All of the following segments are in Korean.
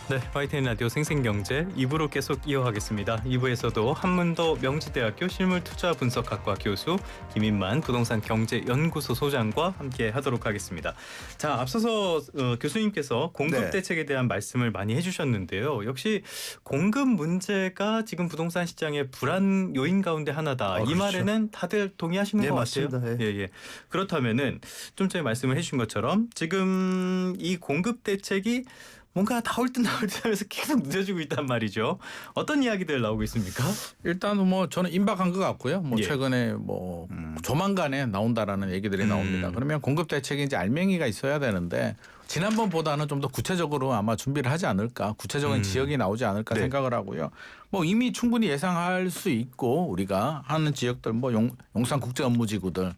네, YTN 라디오 생생경제 2부로 계속 이어가겠습니다. 2부에서도 한문도 명지대학교 실물투자분석학과 교수 김인만 부동산 경제연구소 소장과 함께 하도록 하겠습니다. 자, 앞서서 교수님께서 공급 대책에 대한 말씀을 많이 해주셨는데요. 역시 공급 문제가 지금 부동산 시장의 불안 요인 가운데 하나다. 이 그렇죠. 말에는 다들 동의하시는 것 맞습니다. 같아요. 예. 그렇다면은 좀 전에 말씀을 해주신 것처럼 지금 이 공급 대책이 뭔가 나올 듯 하면서 계속 늦어지고 있단 말이죠. 어떤 이야기들 나오고 있습니까? 일단 뭐 저는 임박한 것 같고요. 뭐 예. 최근에 뭐 조만간에 나온다라는 얘기들이 나옵니다. 그러면 공급 대책이 이제 알맹이가 있어야 되는데 지난번보다는 좀 더 구체적으로 아마 준비를 하지 않을까, 구체적인 지역이 나오지 않을까 네. 생각을 하고요. 뭐 이미 충분히 예상할 수 있고 우리가 하는 지역들 뭐 용산 국제업무지구들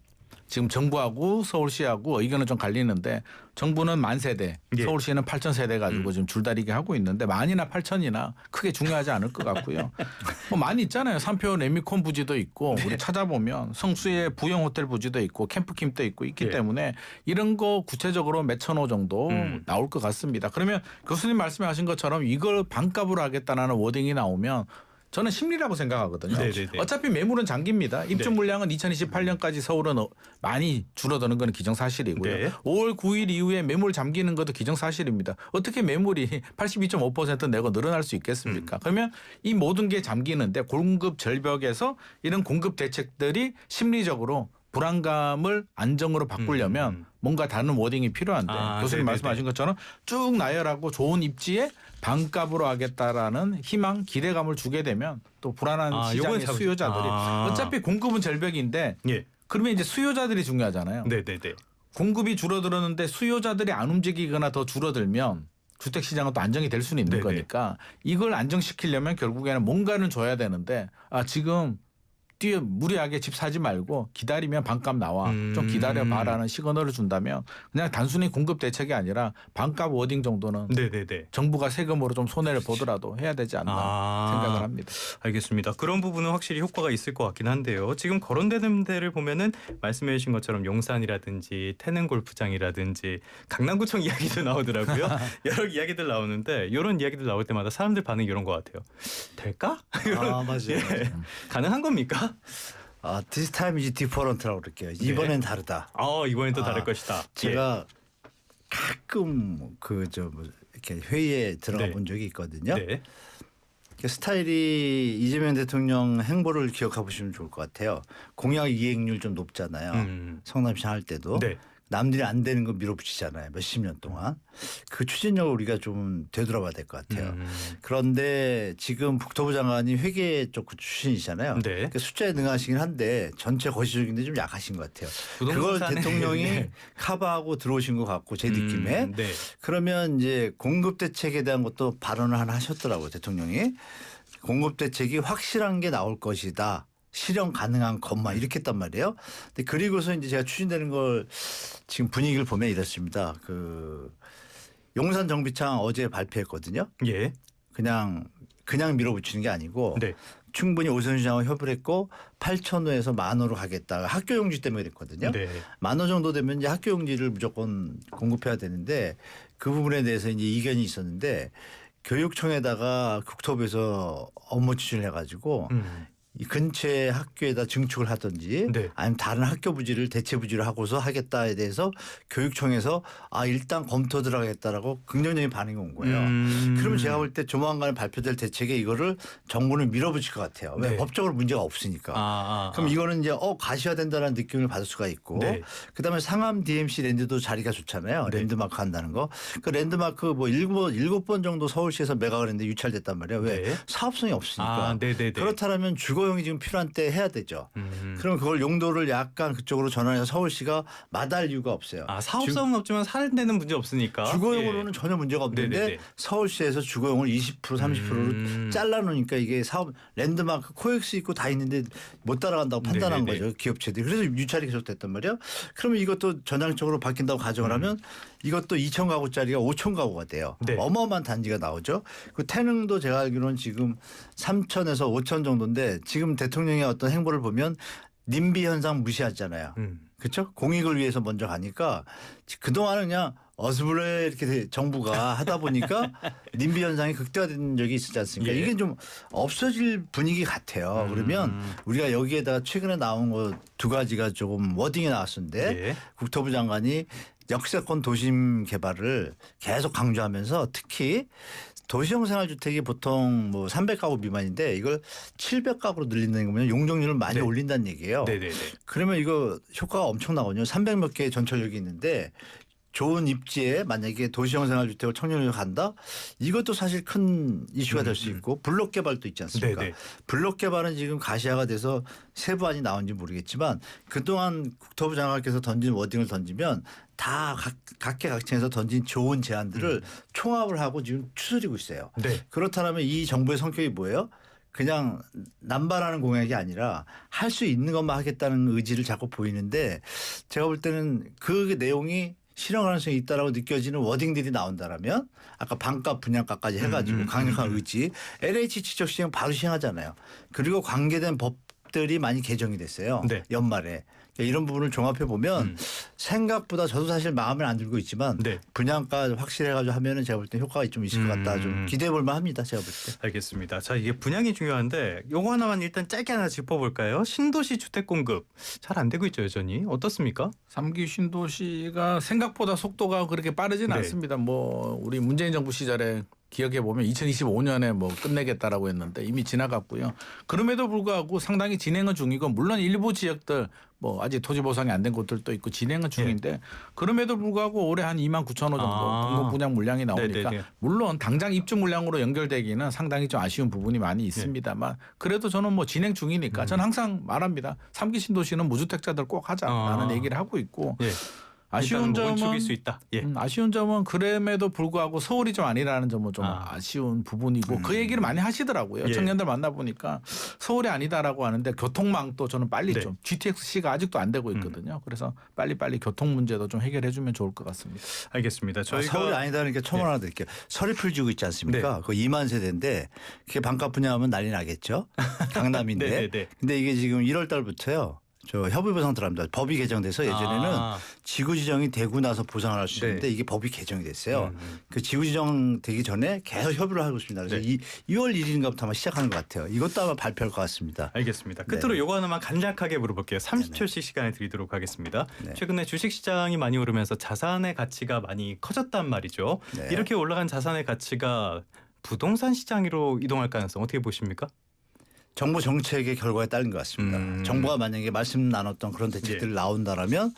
지금 정부하고 서울시하고 의견은 좀 갈리는데 정부는 10,000세대, 예. 서울시는 8,000세대 가지고 지금 줄다리기 하고 있는데 10,000이나 8,000이나 크게 중요하지 않을 것 같고요. 뭐 많이 있잖아요. 삼표 레미콘 부지도 있고 우리 찾아보면 성수에 부영 호텔 부지도 있고 캠프킴도 있고 있기 예. 때문에 이런 거 구체적으로 몇천 호 정도 나올 것 같습니다. 그러면 교수님 말씀하신 것처럼 이걸 반값으로 하겠다는 워딩이 나오면 저는 심리라고 생각하거든요. 네네네. 어차피 매물은 장기입니다. 입주 물량은 2028년까지 서울은 많이 줄어드는 건 기정사실이고요. 네. 5월 9일 이후에 매물 잠기는 것도 기정사실입니다. 어떻게 매물이 82.5% 내고 늘어날 수 있겠습니까? 그러면 이 모든 게 잠기는데 공급 절벽에서 이런 공급 대책들이 심리적으로 불안감을 안정으로 바꾸려면 뭔가 다른 워딩이 필요한데 교수님 말씀하신 것처럼 쭉 나열하고 좋은 입지에 반값으로 하겠다라는 희망, 기대감을 주게 되면 또 불안한 시장의 수요자들이 어차피 공급은 절벽인데 예. 그러면 이제 수요자들이 중요하잖아요. 네네네. 공급이 줄어들었는데 수요자들이 안 움직이거나 더 줄어들면 주택시장은 또 안정이 될 수는 있는 네네. 거니까 이걸 안정시키려면 결국에는 뭔가는 줘야 되는데 지금 무리하게 집 사지 말고 기다리면 반값 나와. 좀 기다려봐라는 시그널을 준다면 그냥 단순히 공급 대책이 아니라 반값 워딩 정도는 네네네. 정부가 세금으로 좀 손해를 보더라도 해야 되지 않나 생각을 합니다. 알겠습니다. 그런 부분은 확실히 효과가 있을 것 같긴 한데요. 지금 거론되는 데를 보면은 말씀해 주신 것처럼 용산이라든지 태릉골프장이라든지 강남구청 이야기도 나오더라고요. 여러 이야기들 나오는데 이런 이야기들 나올 때마다 사람들 반응이 이런 것 같아요. 될까? 맞아요. 예. 가능한 겁니까? This time is different라고 그럴게요. 이번엔 다르다. 이번엔 또 다를 것이다. 제가 가끔 이렇게 회의에 들어가 네. 본 적이 있거든요. 네. 스타일이 이재명 대통령 행보를 기억해 보시면 좋을 것 같아요. 공약 이행률 좀 높잖아요. 성남시장 할 때도. 네. 남들이 안 되는 거 밀어붙이잖아요. 몇십 년 동안. 그 추진력을 우리가 좀 되돌아봐야 될 것 같아요. 그런데 지금 국토부 장관이 회계 쪽 출신이잖아요. 네. 그러니까 숫자에 능하시긴 한데 전체 거시적인데 좀 약하신 것 같아요. 그걸 부동산에 대통령이 네. 커버하고 들어오신 것 같고 제 느낌에. 네. 그러면 이제 공급 대책에 대한 것도 발언을 하나 하셨더라고요. 대통령이. 공급 대책이 확실한 게 나올 것이다. 실현 가능한 것만 이렇게 했단 말이에요. 근데 그리고서 이제 제가 추진되는 걸 지금 분위기를 보면 이렇습니다. 용산 정비창 어제 발표했거든요. 예. 그냥 밀어붙이는 게 아니고 네. 충분히 오세훈 시장과 협의를 했고 8,000호에서 10,000호로 가겠다. 학교 용지 때문에 그랬거든요. 네. 10,000호 정도 되면 이제 학교 용지를 무조건 공급해야 되는데 그 부분에 대해서 이제 이견이 있었는데 교육청에다가 국토부에서 업무 추진을 해가지고 이 근처에 학교에다 증축을 하든지 네. 아니면 다른 학교 부지를 대체 부지를 하고서 하겠다에 대해서 교육청에서 일단 검토 들어가겠다라고 긍정적인 반응이 온 거예요. 그러면 제가 볼 때 조만간 발표될 대책에 이거를 정부는 밀어붙일 것 같아요. 왜? 네. 법적으로 문제가 없으니까. 그럼 이거는 이제 가셔야 된다는 느낌을 받을 수가 있고 네. 그다음에 상암 DMC 랜드도 자리가 좋잖아요. 네. 랜드마크 한다는 거. 그 랜드마크 뭐 7번 정도 서울시에서 매각을 했는데 유찰됐단 말이에요. 왜? 네. 사업성이 없으니까. 네네네. 그렇다면 주거용이 지금 필요한 때 해야 되죠. 그럼 그걸 용도를 약간 그쪽으로 전환해서 서울시가 마다할 이유가 없어요. 사업성은 없지만 사는 데는 문제 없으니까. 주거용으로는 전혀 문제가 없는데 네네네. 서울시에서 주거용을 20% 30%로 잘라놓으니까 이게 사업 랜드마크 코엑스 있고 다 있는데 못 따라간다고 판단한 네네네. 거죠. 기업체들이. 그래서 유찰이 계속됐단 말이에요. 그러면 이것도 전향적으로 바뀐다고 가정을 하면 이것도 2,000가구짜리가 5,000가구가 돼요. 네. 어마어마한 단지가 나오죠. 그 태릉도 제가 알기로는 지금 3,000에서 5,000 정도인데 지금 대통령의 어떤 행보를 보면 님비 현상 무시하잖아요. 그렇죠? 공익을 위해서 먼저 가니까 그동안은 그냥 어스블레 이렇게 정부가 하다 보니까 님비 현상이 극대화된 적이 있었지 않습니까? 예. 이게 좀 없어질 분위기 같아요. 그러면 우리가 여기에다가 최근에 나온 거 두 가지가 조금 워딩이 나왔었는데 예. 국토부 장관이 역세권 도심 개발을 계속 강조하면서 특히 도시형 생활주택이 보통 뭐 300가구 미만인데 이걸 700가구로 늘린다는 거면 용적률을 많이 네. 올린다는 얘기예요. 네네네. 그러면 이거 효과가 엄청나거든요. 300 몇 개의 전철역이 있는데 좋은 입지에 만약에 도시형 생활주택을 청년으로 간다? 이것도 사실 큰 이슈가 될 수 있고 블록 개발도 있지 않습니까? 네네. 블록 개발은 지금 가시화가 돼서 세부안이 나온지 모르겠지만 그동안 국토부 장관께서 던진 워딩을 던지면 다 각계각층에서 던진 좋은 제안들을 총합을 하고 지금 추스리고 있어요. 네. 그렇다면 이 정부의 성격이 뭐예요? 그냥 남발하는 공약이 아니라 할 수 있는 것만 하겠다는 의지를 자꾸 보이는데 제가 볼 때는 그 내용이 실현 가능성이 있다라고 느껴지는 워딩들이 나온다라면 아까 반값 분양가까지 해가지고 강력한 의지 LH 지적 시행 바로 시행하잖아요. 그리고 관계된 법들이 많이 개정이 됐어요. 네. 연말에. 이런 부분을 종합해 보면 생각보다 저도 사실 마음에 안 들고 있지만 네. 분양가 확실해가지고 하면은 제가 볼 때 효과가 좀 있을 것 같다. 좀 기대해 볼 만합니다. 제가 볼 때. 알겠습니다. 자, 이게 분양이 중요한데 요거 하나만 일단 짧게 하나 짚어볼까요? 신도시 주택 공급 잘 안 되고 있죠, 여전히. 어떻습니까? 3기 신도시가 생각보다 속도가 그렇게 빠르지는 네. 않습니다. 뭐 우리 문재인 정부 시절에 기억해 보면 2025년에 뭐 끝내겠다라고 했는데 이미 지나갔고요. 그럼에도 불구하고 상당히 진행은 중이고 물론 일부 지역들 뭐 아직 토지 보상이 안 된 곳들도 있고 진행은 중인데 그럼에도 불구하고 올해 한 2만 9천 호 정도 공급 분양 물량이 나오니까 네네네. 물론 당장 입주 물량으로 연결되기는 상당히 좀 아쉬운 부분이 많이 있습니다만 그래도 저는 뭐 진행 중이니까 저는 항상 말합니다. 3기 신도시는 무주택자들 꼭 하자라는 얘기를 하고 있고 예. 아쉬운 일단은 뭐 점은 원축일 수 있다. 예. 아쉬운 점은 그럼에도 불구하고 서울이 좀 아니라는 점은 좀 아쉬운 부분이고 그 얘기를 많이 하시더라고요. 예. 청년들 만나보니까 서울이 아니다라고 하는데 교통망도 저는 빨리 네. 좀 GTX-C가 아직도 안 되고 있거든요. 그래서 빨리빨리 교통 문제도 좀 해결해 주면 좋을 것 같습니다. 알겠습니다. 저희가 서울이 아니다는 게 첨언 하나 드릴게요. 서리풀 지구 있지 않습니까? 그 2만 세대인데 그게 반값 분양하면 난리 나겠죠. 강남인데. 네네네. 근데 이게 지금 1월 달부터요. 저 협의부 상태랍니다. 법이 개정돼서 예전에는 지구 지정이 되고 나서 보상을 할 수 있는데 네. 이게 법이 개정이 됐어요. 그 지구 지정 되기 전에 계속 협의를 하고 있습니다. 그래서 네. 2월 1일인가부터 아마 시작하는 것 같아요. 이것도 아마 발표할 것 같습니다. 알겠습니다. 끝으로 네네. 요거 하나만 간략하게 물어볼게요. 30초씩 시간을 드리도록 하겠습니다. 네. 최근에 주식시장이 많이 오르면서 자산의 가치가 많이 커졌단 말이죠. 네. 이렇게 올라간 자산의 가치가 부동산 시장으로 이동할 가능성 어떻게 보십니까? 정부 정책의 결과에 따른 것 같습니다. 정부가 만약에 말씀 나눴던 그런 대책들이 나온다라면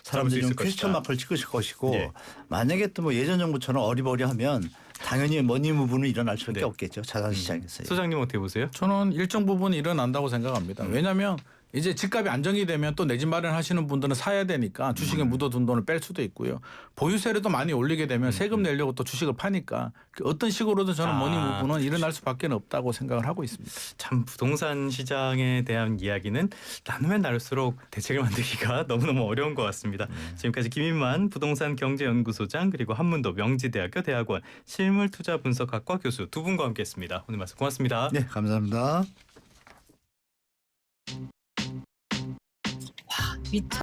사람들이 있을 좀 것이다. 퀘스천 마크를 찍으실 것이고 예. 만약에 또 뭐 예전 정부처럼 어리버리하면 당연히 머니무브는 일어날 수밖에 네. 없겠죠. 자산시장에서. 소장님 어떻게 보세요? 저는 일정 부분 일어난다고 생각합니다. 왜냐하면 이제 집값이 안정이 되면 또 내 집 마련하시는 분들은 사야 되니까 주식에 묻어둔 돈을 뺄 수도 있고요. 보유세를 또 많이 올리게 되면 세금 내려고 또 주식을 파니까 어떤 식으로든 저는 머니무브는 일어날 수밖에 없다고 생각을 하고 있습니다. 참 부동산 시장에 대한 이야기는 나누면 나눌수록 대책을 만들기가 너무너무 어려운 것 같습니다. 지금까지 김인만 부동산 경제연구소장 그리고 한문도 명지대학교 대학원 실물투자분석학과 교수 두 분과 함께했습니다. 오늘 말씀 고맙습니다. 네, 감사합니다. 미쳐.